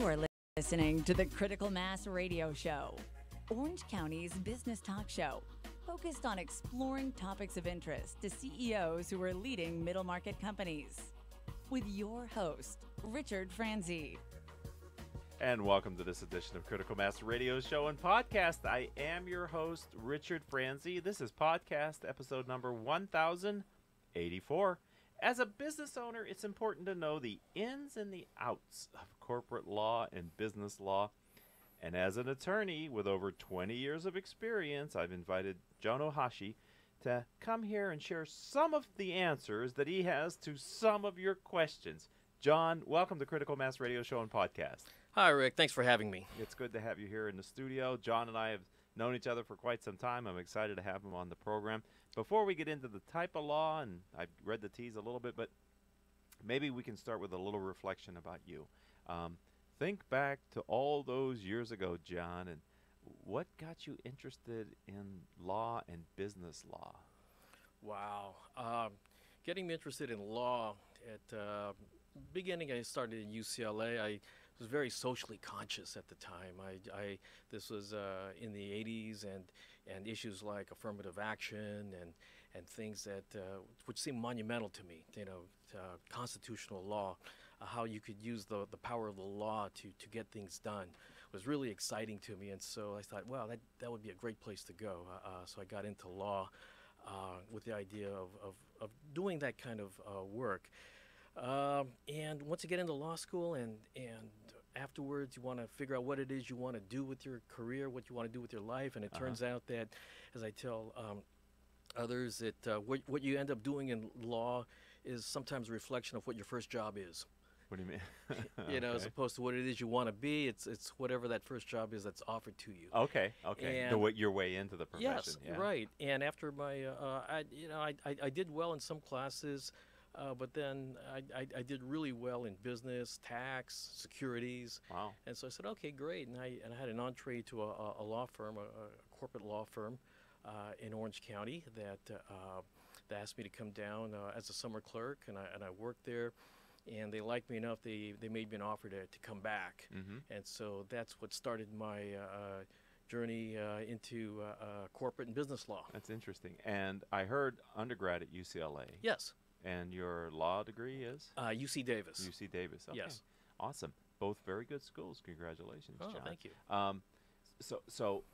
You are listening to the Critical Mass Radio Show, Orange County's business talk show, focused on exploring topics of interest to CEOs who are leading middle market companies. With your host, Richard Franzi. And welcome to this edition of Critical Mass Radio Show and Podcast. I am your host, Richard Franzi. This is podcast episode number 1084. As a business owner, it's important to know the ins and the outs of corporate law and business law. And as an attorney with over 20 years of experience, I've invited John Ohashi to come here and share some of the answers that he has to some of your questions. John, welcome to Critical Mass Radio Show and Podcast. Hi, Rick. Thanks for having me. It's good to have you here in the studio. John and I have known each other for quite some time. I'm excited to have him on the program. Before we get into the type of law, and I've read the teas a little bit, but maybe we can start with a little reflection about you. Think back to all those years ago, John, and what got you interested in law and business law? Wow. Getting me interested in law at beginning, I started at UCLA. I was very socially conscious at the time. This was in the 80s, and issues like affirmative action and things that which seemed monumental to me. Constitutional law, how you could use the power of the law to get things done was really exciting to me. And so I thought, wow, that would be a great place to go. So I got into law with the idea of doing that kind of work. And once you get into law school and afterwards you want to figure out what it is you want to do with your career, what you want to do with your life, and it turns out that, as I tell others, that what you end up doing in law is sometimes a reflection of what your first job is. What do you mean? Okay. As opposed to what it is you want to be, it's whatever that first job is that's offered to you. Okay. Your way into the profession. Yes, yeah. right. And after my, I did well in some classes. But then I did really well in business, tax, securities. Wow. And so I said, okay, great. And I had an entree to a law firm, a corporate law firm in Orange County that asked me to come down as a summer clerk. And I worked there. And they liked me enough, they made me an offer to come back. Mm-hmm. And so that's what started my journey into corporate and business law. That's interesting. And I heard undergrad at UCLA. Yes. And your law degree is? UC Davis. UC Davis. Okay. Yes. Awesome. Both very good schools. Congratulations, John. John. Thank you. So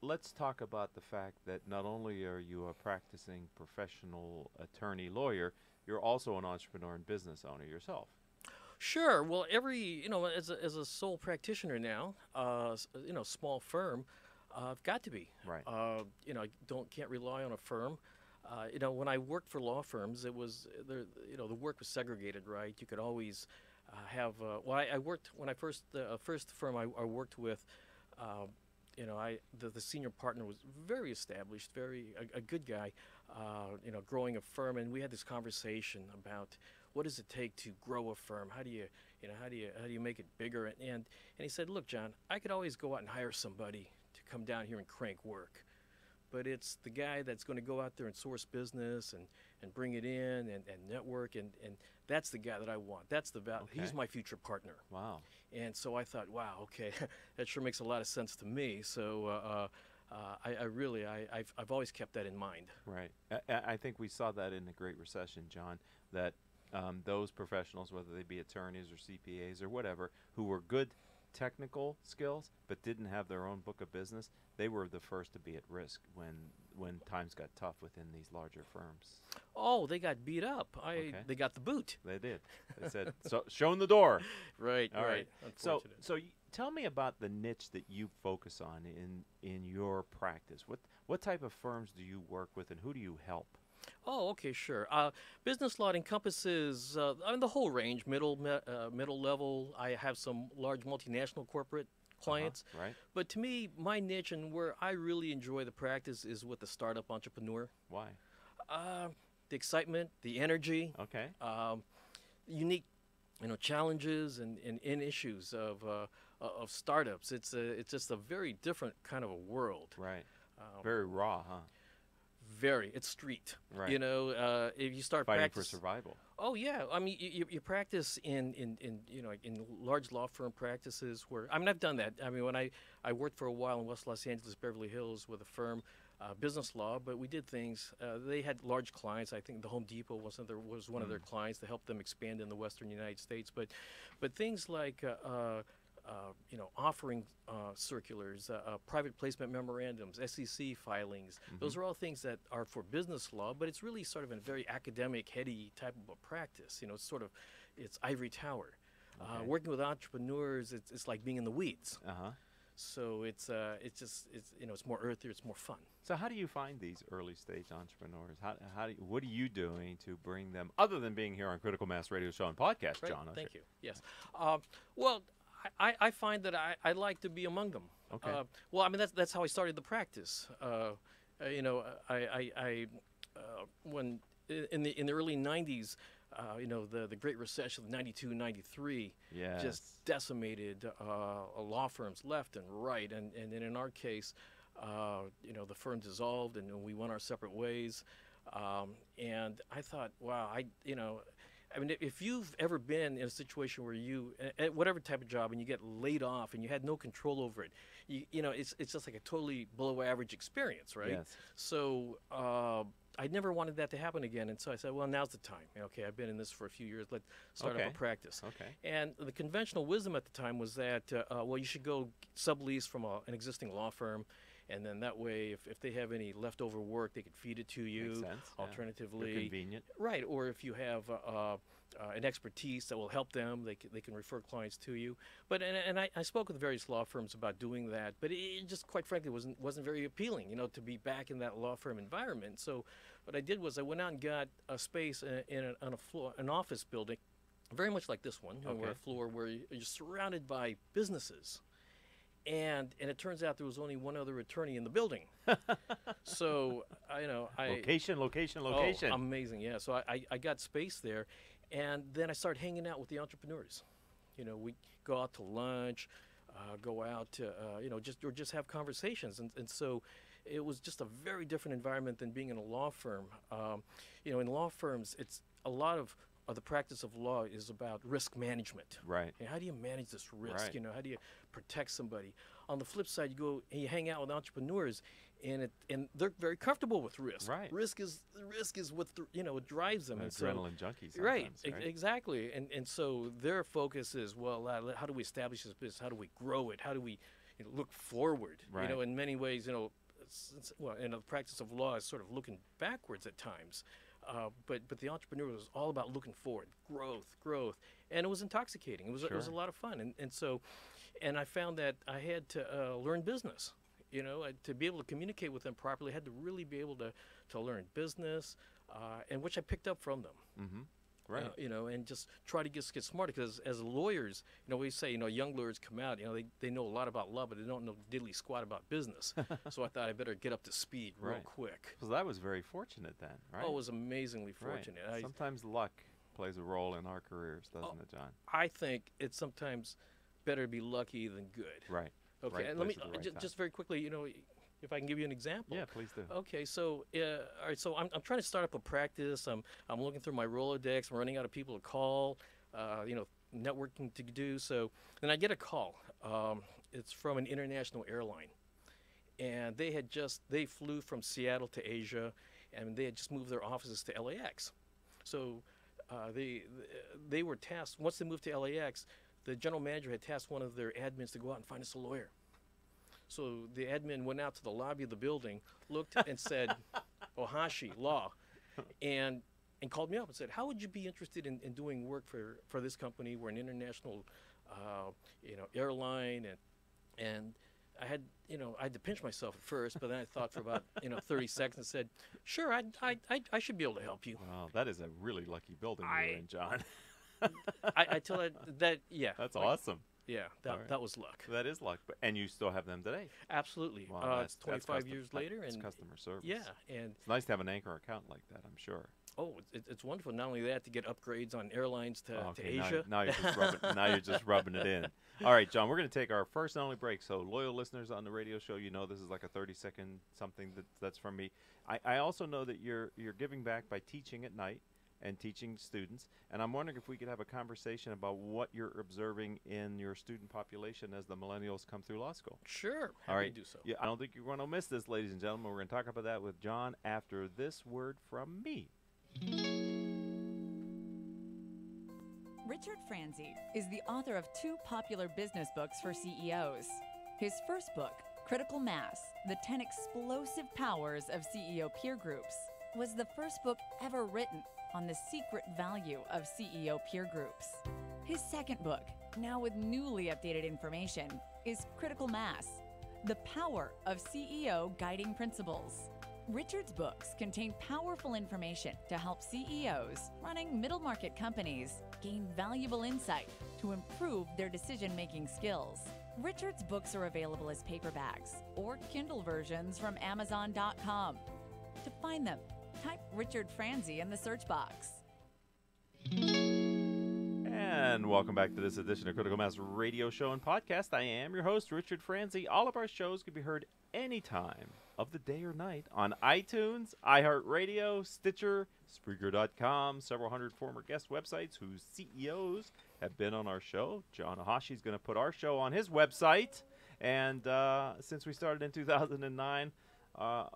let's talk about the fact that not only are you a practicing professional attorney lawyer, you're also an entrepreneur and business owner yourself. Sure. Well, as a sole practitioner now, small firm, I've got to be. Right. I can't rely on a firm. When I worked for law firms, it was the work was segregated, right? You could always have. I worked when I first firm I worked with. The senior partner was very established, a good guy. Growing a firm, and we had this conversation about what does it take to grow a firm? How do you make it bigger? And he said, look, John, I could always go out and hire somebody to come down here and crank work. But it's the guy that's going to go out there and source business and bring it in and network, and that's the guy that I want. That's the value. Okay. He's my future partner. Wow. And so I thought, wow, okay, that sure makes a lot of sense to me. So I've always kept that in mind. Right. I think we saw that in the Great Recession, John, that those professionals, whether they be attorneys or CPAs or whatever, who were good technical skills but didn't have their own book of business, they were the first to be at risk when times got tough within these larger firms. Oh, they got beat up. They got the boot. They did. They said, so shown the door. Right. All right. So Unfortunate. tell me about the niche that you focus on in your practice. What type of firms do you work with, and who do you help? Oh, okay, sure. Business law encompasses the whole range, middle level. I have some large multinational corporate clients. Right. But to me, my niche and where I really enjoy the practice is with the startup entrepreneur. Why? The excitement, the energy. Okay. Unique, challenges and issues of startups. It's just a very different kind of a world. Right. Very raw, huh? Very. It's street. Right. If you start fighting practice, for survival. Oh yeah, I mean you practice in you know like in large law firm practices where I mean I've done that. I mean when I worked for a while in West Los Angeles, Beverly Hills with a firm, business law, but we did things. They had large clients. I think the Home Depot was one of their clients to help them expand in the Western United States. But things like you know, offering circulars, private placement memorandums, SEC filings. Those are all things that are for business law, but it's really sort of a very academic, heady type of a practice. You know, it's sort of, it's ivory tower. Okay. Working with entrepreneurs, it's like being in the weeds. Uh-huh. So it's you know, it's more earthy, it's more fun. So how do you find these early stage entrepreneurs? What are you doing to bring them, other than being here on Critical Mass Radio Show and Podcast, Right? John? Thank you. Yes. Well, I find that I like to be among them. Okay. Well, I mean that's how I started the practice. You know, I when in the early '90s, you know, the Great Recession of '92, '93 Yes. just decimated law firms left and right, and then in our case, you know, the firm dissolved and we went our separate ways. And I thought, wow, you know. I mean, if you've ever been in a situation where you, at whatever type of job, and you get laid off and you had no control over it, you know, it's just like a totally below average experience, right? Yes. So I never wanted that to happen again, and so I said, well, now's the time. Okay, I've been in this for a few years. Let's start Okay. up a practice. Okay. And the conventional wisdom at the time was that, well, you should go sublease from an existing law firm. And then that way, if they have any leftover work, they could feed it to you. Makes sense. Yeah. Alternatively, They're convenient. right? Or if you have an expertise that will help them, they can refer clients to you. But and I spoke with various law firms about doing that, but it just quite frankly wasn't very appealing, you know, to be back in that law firm environment. So what I did was I went out and got a space on a floor, an office building, very much like this one, you know, where Okay. a floor where you're surrounded by businesses. And it turns out there was only one other attorney in the building. So you know, Location. Oh, amazing, yeah. So I got space there, and then I started hanging out with the entrepreneurs. You know, we go out to lunch, go out to you know, just have conversations, and so it was just a very different environment than being in a law firm. You know, in law firms, it's a lot of the practice of law is about risk management. Right. And how do you manage this risk? Right. You know, how do you protect somebody? On the flip side, you go and you hang out with entrepreneurs, and they're very comfortable with risk. Right. Risk is what you know, what drives them. And so, Adrenaline junkies. right, sometimes, right. exactly. And so their focus is, well, how do we establish this business? How do we grow it? How do we, you know, look forward? Right. You know, in many ways, you know, well, in the practice of law is sort of looking backwards at times. But the entrepreneur was all about looking forward, growth, and it was intoxicating. It was a Sure. lot of fun, and so, and I found that I had to learn business. You know, to be able to communicate with them properly, I had to really be able to learn business, and which I picked up from them. Mm-hmm. Right. You know, and just try to get smarter, because as lawyers, you know, we say, you know, young lawyers come out, you know, they know a lot about law, but they don't know diddly squat about business. So I thought I better get up to speed real Right. quick. So that was very fortunate then, right? Oh, it was amazingly Right. fortunate. Sometimes luck plays a role in our careers, doesn't it, John? I think it's sometimes better to be lucky than good. Right. Okay, Right and let me place at the right time. just very quickly, you know, if I can give you an example. Yeah, please do. Okay, so all right, so I'm trying to start up a practice. I'm looking through my Rolodex. I'm running out of people to call. You know, networking to do. So then I get a call. It's from an international airline, and they flew from Seattle to Asia, and they had just moved their offices to LAX. So they were tasked, once they moved to LAX, the general manager had tasked one of their admins to go out and find us a lawyer. So the admin went out to the lobby of the building, looked and said, Ohashi, law, and called me up and said, how would you be interested in doing work for this company? We're an international you know, airline, and I had to pinch myself at first, but then I thought for about 30 seconds and said, sure, I should be able to help you. Wow, that is a really lucky building you're in, John. I tell that yeah. That's like, awesome. Yeah, All right. that was luck. That is luck, and you still have them today. Absolutely. Wow, It's 25 years later, it's and customer service. yeah, and It's nice to have an anchor account like that, I'm sure. oh, it's wonderful. Not only that, to get upgrades on airlines to Okay, Asia. Now you're just rubbing it in. All right, John, we're going to take our first and only break. So loyal listeners on the radio show, you know this is like a 30-second something that's from me. I also know that you're giving back by teaching at night, and teaching students. And I'm wondering if we could have a conversation about what you're observing in your student population as the millennials come through law school. Sure. All right. Happy to do so. Yeah, I don't think you're going to miss this, ladies and gentlemen. We're going to talk about that with John after this word from me. Richard Franzi is the author of 2 popular business books for CEOs. His first book, Critical Mass, The 10 Explosive Powers of CEO Peer Groups, was the first book ever written on the secret value of CEO peer groups. His second book, now with newly updated information, is Critical Mass, The Power of CEO Guiding Principles. Richard's books contain powerful information to help CEOs running middle market companies gain valuable insight to improve their decision-making skills. Richard's books are available as paperbacks or Kindle versions from Amazon.com. To find them, type Richard Franzi in the search box. And welcome back to this edition of Critical Mass Radio Show and Podcast. I am your host, Richard Franzi. All of our shows can be heard anytime of the day or night on iTunes, iHeartRadio, Stitcher, Spreaker.com, several hundred former guest websites whose CEOs have been on our show. John Ohashi is going to put our show on his website. And since we started in 2009,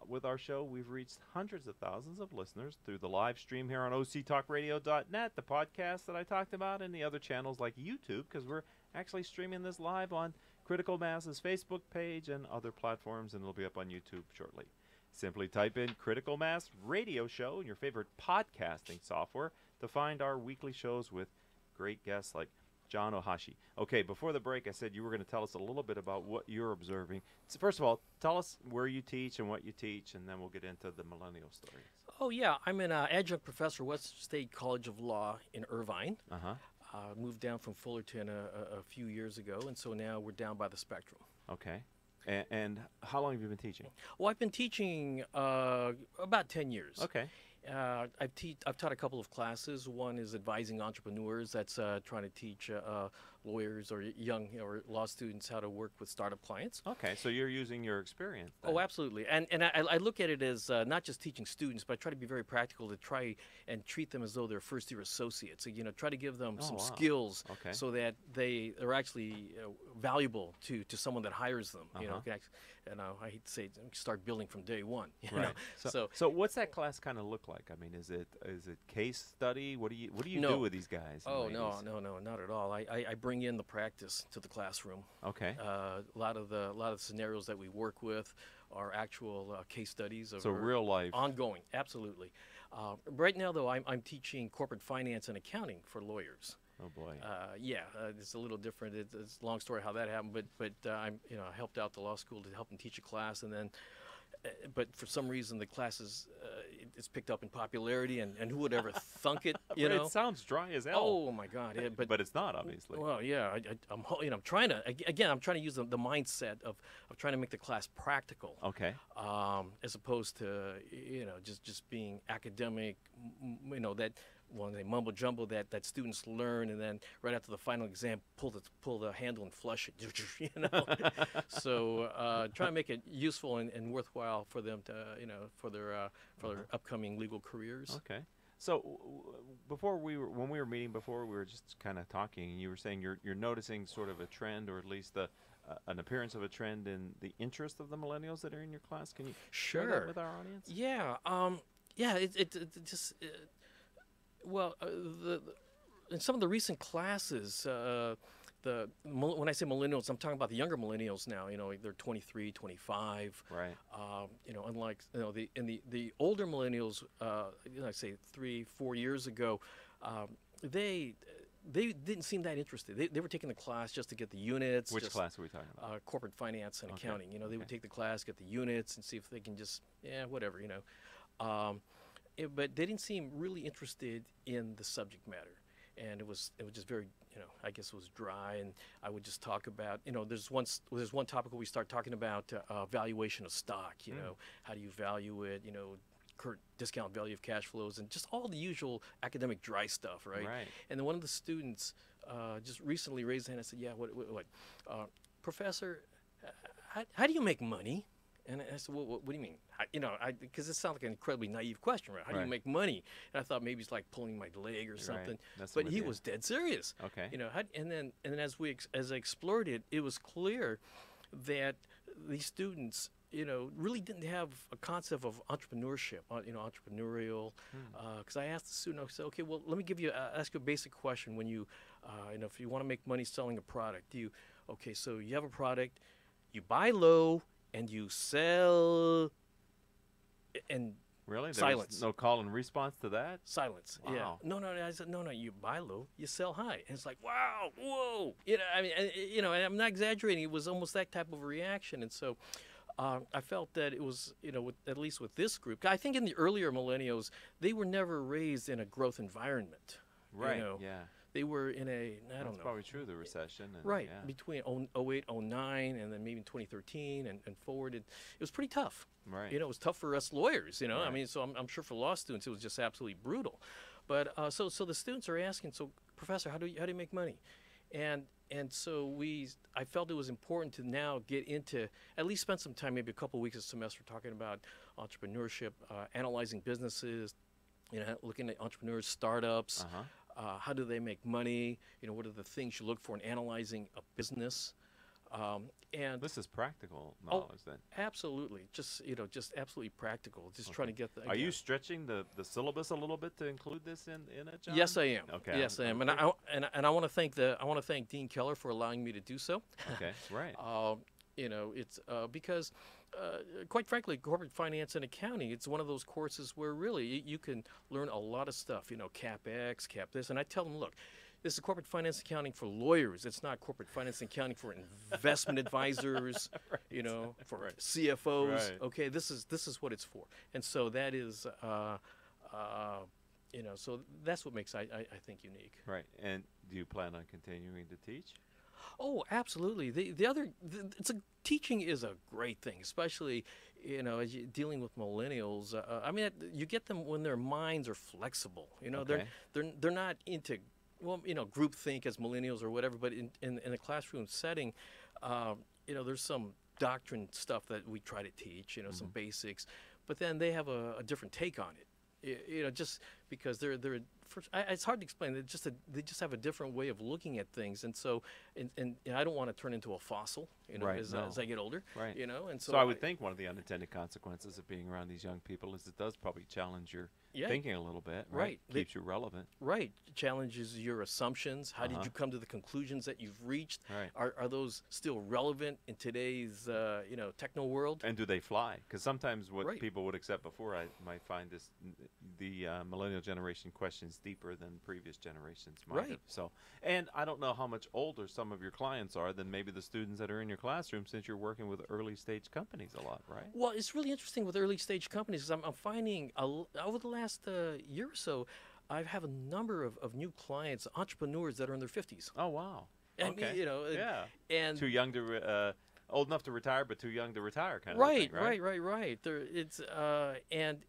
with our show, we've reached hundreds of thousands of listeners through the live stream here on octalkradio.net, the podcast that I talked about, and the other channels like YouTube, because we're actually streaming this live on Critical Mass's Facebook page and other platforms, and it'll be up on YouTube shortly. Simply type in Critical Mass Radio Show in your favorite podcasting software to find our weekly shows with great guests like John Ohashi. Okay, before the break, I said you were going to tell us a little bit about what you're observing. So first of all, tell us where you teach and what you teach, and then we'll get into the millennial stories. Oh, yeah. I'm an adjunct professor at West State College of Law in Irvine. Moved down from Fullerton a few years ago, and so now we're down by the Spectrum. Okay. And how long have you been teaching? Well, I've been teaching about 10 years. Okay. I've taught a couple of classes. One is advising entrepreneurs. That's trying to teach lawyers or young or law students how to work with startup clients. Okay, so you're using your experience then. Oh, absolutely. And I look at it as not just teaching students, but I try to be very practical to try and treat them as though they're first-year associates. So, try to give them some skills so that they are actually valuable to someone that hires them. I hate to say it, start building from day one. Right. So what's that class kind of look like? I mean, is it case study? What do you do with these guys? Oh, no, not at all. I bring in the practice to the classroom. Okay. A lot of the scenarios that we work with are actual case studies. So real life. Ongoing, absolutely. Right now, though, I'm teaching corporate finance and accounting for lawyers. Oh boy. It's a little different. It's a long story how that happened, but I helped out the law school to help them teach a class, and then, but for some reason the class it's picked up in popularity, and who would ever thunk it? It sounds dry as hell. Oh my God! Yeah, but it's not, obviously. Well, yeah, I'm trying to use the mindset of trying to make the class practical. Okay. As opposed to just being academic, that. Well, they mumble jumble that students learn, and then right after the final exam, pull the handle and flush it. So try to make it useful and worthwhile for them to for their upcoming legal careers. Okay. So when we were meeting before, we were just kind of talking, and you were saying you're noticing sort of a trend, or at least an appearance of a trend in the interest of the millennials that are in your class. Can you share that with our audience? Yeah. It just. Well, in some of the recent classes, when I say millennials, I'm talking about the younger millennials now. They're 23, 25. Right. Unlike the older millennials, I say 3-4 years ago, they didn't seem that interested. They were taking the class just to get the units. Which class are we talking about? Corporate finance and accounting. They would take the class, get the units, and see if they can just whatever. But they didn't seem really interested in the subject matter, and it was just very, I guess it was dry. And I would just talk about, there's one topic where we start talking about valuation of stock. How do you value it? Current discount value of cash flows, and just all the usual academic dry stuff, right? Right. And then one of the students just recently raised his hand and said, "Yeah, what, Professor? How do you make money?" And I said, well, what do you mean? Because it sounds like an incredibly naive question, right? How do you Right. make money? And I thought maybe it's like pulling my leg or something. Messing But with he you. was dead serious. Okay. And then as I explored it, it was clear that these students, really didn't have a concept of entrepreneurship, entrepreneurial. Because I asked the student, I said, okay, well, let me ask you a basic question. When if you want to make money selling a product, so you have a product, you buy low and you sell, and Really? There silence. was no call and response to that? Silence. Wow. Yeah. No. I said no. You buy low, you sell high, and it's like, wow, whoa. And I'm not exaggerating. It was almost that type of a reaction, and so I felt that it was, at least with this group. I think in the earlier millennials, they were never raised in a growth environment. Right. You know, Yeah. They were in a, I don't That's know. probably true. The recession. And, Right, Yeah. between 08, 09, and then maybe in 2013 and forward, it was pretty tough. Right. It was tough for us lawyers, I Right. mean, so I'm sure for law students, it was just absolutely brutal. But so the students are asking, so Professor, how do you make money? And so I felt it was important to now get into, at least spend some time, maybe a couple weeks a semester, talking about entrepreneurship, analyzing businesses, looking at entrepreneurs, startups. Uh-huh. How do they make money? What are the things you look for in analyzing a business? And This is practical knowledge then. absolutely, just absolutely practical. Just trying to get the. Are you again. stretching the syllabus a little bit to include this in it, John? Yes, I am. Okay. Yes, I am, and I want to thank Dean Keller for allowing me to do so. Okay. Right. It's because, quite frankly, corporate finance and accounting, it's one of those courses where really you can learn a lot of stuff, CapEx, Cap this. And I tell them, look, this is corporate finance accounting for lawyers. It's not corporate finance accounting for investment advisors, for Right. CFOs. Right. Okay, this is what it's for. And so that is, so that's what makes I think unique. Right. And do you plan on continuing to teach? Oh, absolutely. Teaching is a great thing, especially as you're dealing with millennials. I mean, you get them when their minds are flexible. Okay. They're not into group think as millennials or whatever. But in a classroom setting, there's some doctrine stuff that we try to teach. Some basics, but then they have a different take on it. Just because it's hard to explain. They just have a different way of looking at things, and so and I don't want to turn into a fossil, Right, as no. I get older, Right. And so So I would think one of the unintended consequences of being around these young people is it does probably challenge your Yeah. thinking a little bit, right? Right. Keeps you relevant. Right, challenges your assumptions. How did Uh-huh. you come to the conclusions that you've reached? Right. Are those still relevant in today's techno world? And do they fly? Because sometimes what Right. people would accept before, I might find this, the millennial generation questions deeper than previous generations might Right. have. So, and I don't know how much older some of your clients are than maybe the students that are in your classroom, since you're working with early stage companies a lot, right? Well, it's really interesting with early stage companies because I'm finding over the last year or so, I have a number of new clients, entrepreneurs that are in their 50s. Oh wow. And, Okay. Yeah. and Too young to old enough to retire, but too young to retire, kind of right, thing, right? right. It's and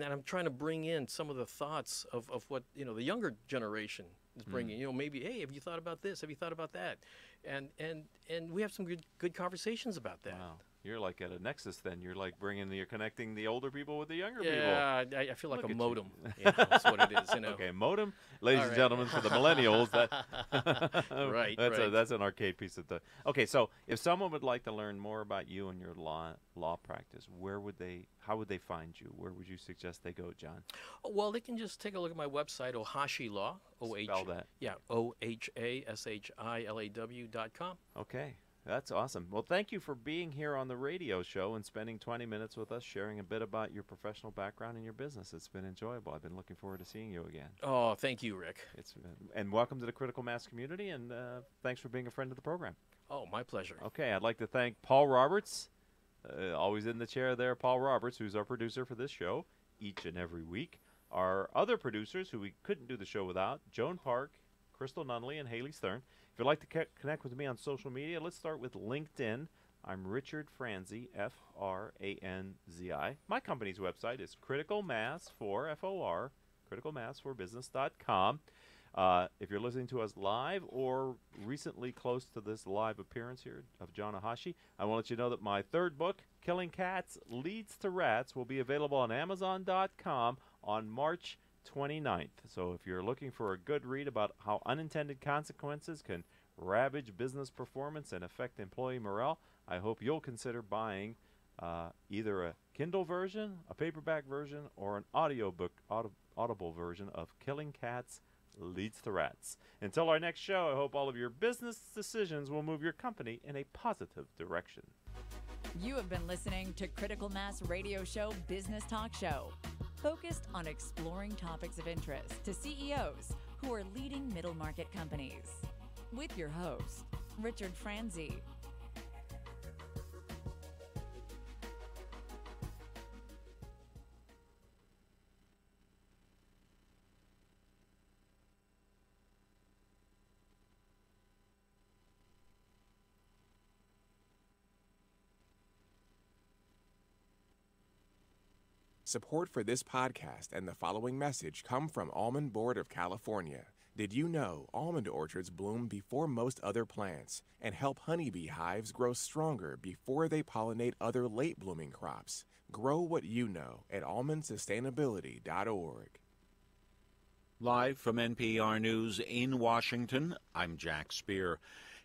I'm trying to bring in some of the thoughts of what the younger generation is bringing. Maybe, hey, have you thought about this? Have you thought about that? And we have some good conversations about that. Wow. You're like at a nexus then. You're like you're connecting the older people with the younger people. Yeah, I feel like Look a at you. modem. That's what it is. Okay, modem, ladies All and right. gentlemen, for the millennials. That Right, That's right. that's an arcade piece of the. Okay, so if someone would like to learn more about you and your law practice, how would they find you? Where would you suggest they go, John? Well, they can just take a look at my website, Ohashi Law. Spell that. Yeah, OHASHILAW.com. Okay. That's awesome. Well, thank you for being here on the radio show and spending 20 minutes with us, sharing a bit about your professional background and your business. It's been enjoyable. I've been looking forward to seeing you again. Oh, thank you, Rick. And welcome to the Critical Mass community, and thanks for being a friend of the program. Oh, my pleasure. Okay, I'd like to thank Paul Roberts, always in the chair there, Paul Roberts, who's our producer for this show each and every week. Our other producers, who we couldn't do the show without, Joan Park, Crystal Nunley, and Haley Stern. If you'd like to connect with me on social media, let's start with LinkedIn. I'm Richard Franzi, Franzi. My company's website is Critical Mass for FOR, criticalmassforbusiness.com. If you're listening to us live or recently close to this live appearance here of John Ohashi, I want to let you know that my third book, Killing Cats Leads to Rats, will be available on Amazon.com on March 29th. So if you're looking for a good read about how unintended consequences can ravage business performance and affect employee morale, I hope you'll consider buying either a Kindle version, a paperback version, or an audible version of Killing Cats Leads to Rats. Until our next show, I hope all of your business decisions will move your company in a positive direction. You have been listening to Critical Mass Radio Show Business Talk Show, focused on exploring topics of interest to CEOs who are leading middle market companies. With your host, Richard Franzi. Support for this podcast and the following message come from Almond Board of California. Did you know almond orchards bloom before most other plants and help honeybee hives grow stronger before they pollinate other late-blooming crops? Grow what you know at almondsustainability.org. Live from NPR News in Washington, I'm Jack Speer.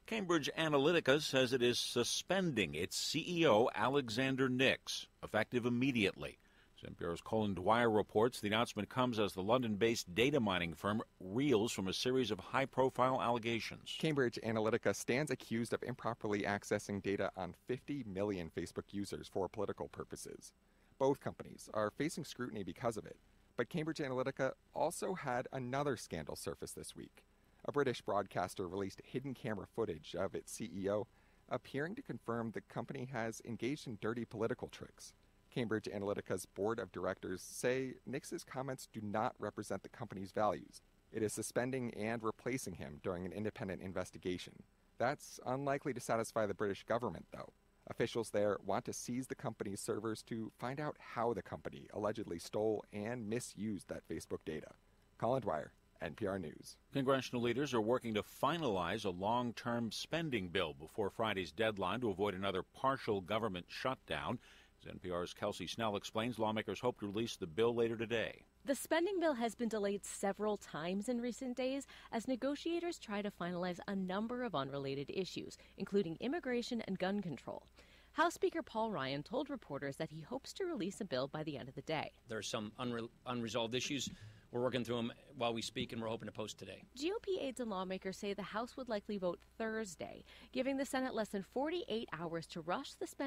Cambridge Analytica says it is suspending its CEO, Alexander Nix, effective immediately. NPR's Colin Dwyer reports the announcement comes as the London-based data mining firm reels from a series of high-profile allegations. Cambridge Analytica stands accused of improperly accessing data on 50 million Facebook users for political purposes. Both companies are facing scrutiny because of it, but Cambridge Analytica also had another scandal surface this week. A British broadcaster released hidden camera footage of its CEO, appearing to confirm the company has engaged in dirty political tricks. Cambridge Analytica's board of directors say Nix's comments do not represent the company's values. It is suspending and replacing him during an independent investigation. That's unlikely to satisfy the British government, though. Officials there want to seize the company's servers to find out how the company allegedly stole and misused that Facebook data. Colin Dwyer, NPR News. Congressional leaders are working to finalize a long-term spending bill before Friday's deadline to avoid another partial government shutdown. As NPR's Kelsey Snell explains, lawmakers hope to release the bill later today. The spending bill has been delayed several times in recent days as negotiators try to finalize a number of unrelated issues, including immigration and gun control. House Speaker Paul Ryan told reporters that he hopes to release a bill by the end of the day. There are some unresolved issues. We're working through them while we speak, and we're hoping to post today. GOP aides and lawmakers say the House would likely vote Thursday, giving the Senate less than 48 hours to rush the spending